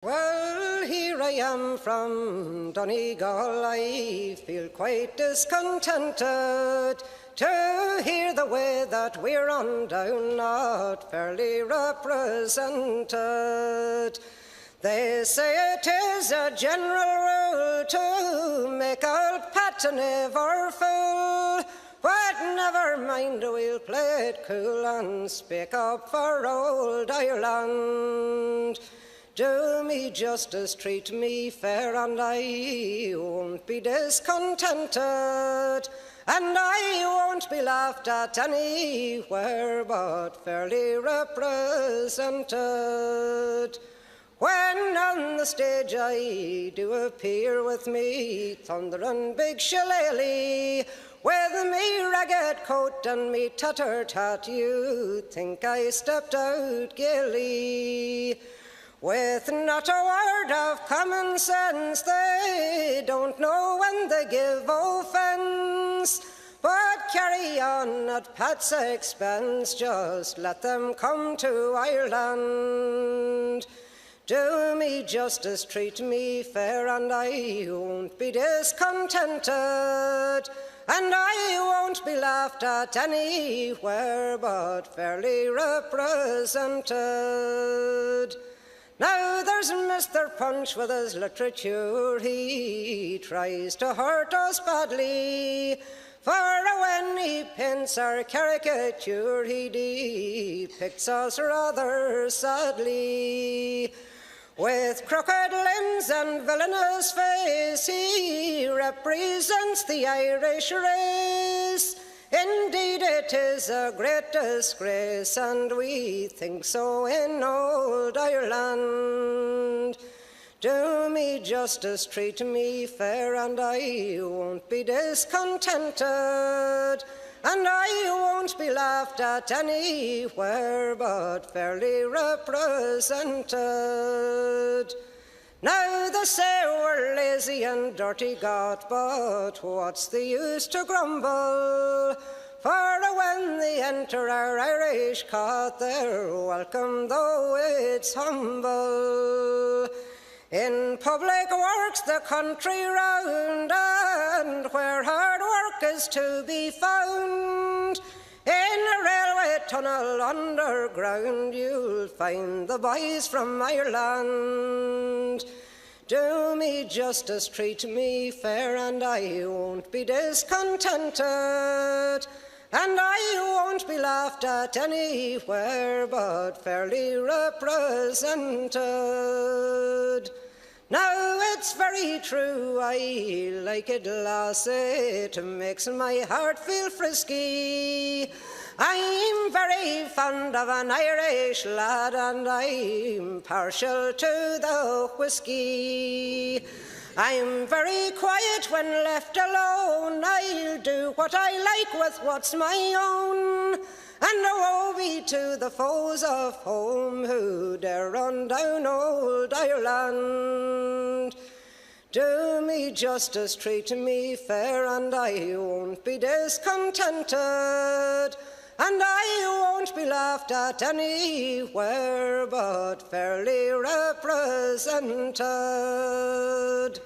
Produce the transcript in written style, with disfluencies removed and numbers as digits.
Well, here I am from Donegal. I feel quite discontented to hear the way that we're on down, not fairly represented. They say it is a general rule to make old Pat never fool. But never mind, we'll play it cool and speak up for old Ireland. Do me justice, treat me fair, and I won't be discontented, and I won't be laughed at anywhere but fairly represented. When on the stage I do appear with me thundering big shillelagh, with me ragged coat and me tattered hat, you'd think I stepped out gaily. With not a word of common sense, they don't know when they give offence, but carry on at Pat's expense. Just let them come to Ireland. Do me justice, treat me fair, and I won't be discontented, and I won't be laughed at anywhere but fairly represented. Now there's Mr. Punch with his literature, he tries to hurt us badly, for when he paints our caricature, he depicts us rather sadly. With crooked limbs and villainous face, he represents the Irish race. Indeed, it is a great disgrace, and we think so in old Ireland. Do me justice, treat me fair, and I won't be discontented, and I won't be laughed at anywhere but fairly represented. Now they say we're lazy and dirty got, but what's the use to grumble? For when they enter our Irish cot, they're welcome though it's humble. In public works the country round, and where hard work is to be found, in a railway tunnel underground, you'll find the boys from Ireland. Do me justice, treat me fair, and I won't be discontented, and I won't be laughed at anywhere but fairly represented. Now it's very true, I like it, lassie, it makes my heart feel frisky. I'm very fond of an Irish lad, and I'm partial to the whiskey. I'm very quiet when left alone, I'll do what I like with what's my own. And woe be to the foes of home who dare run down old Ireland. Do me justice, treat me fair, and I won't be discontented, and I won't be laughed at anywhere but fairly represented.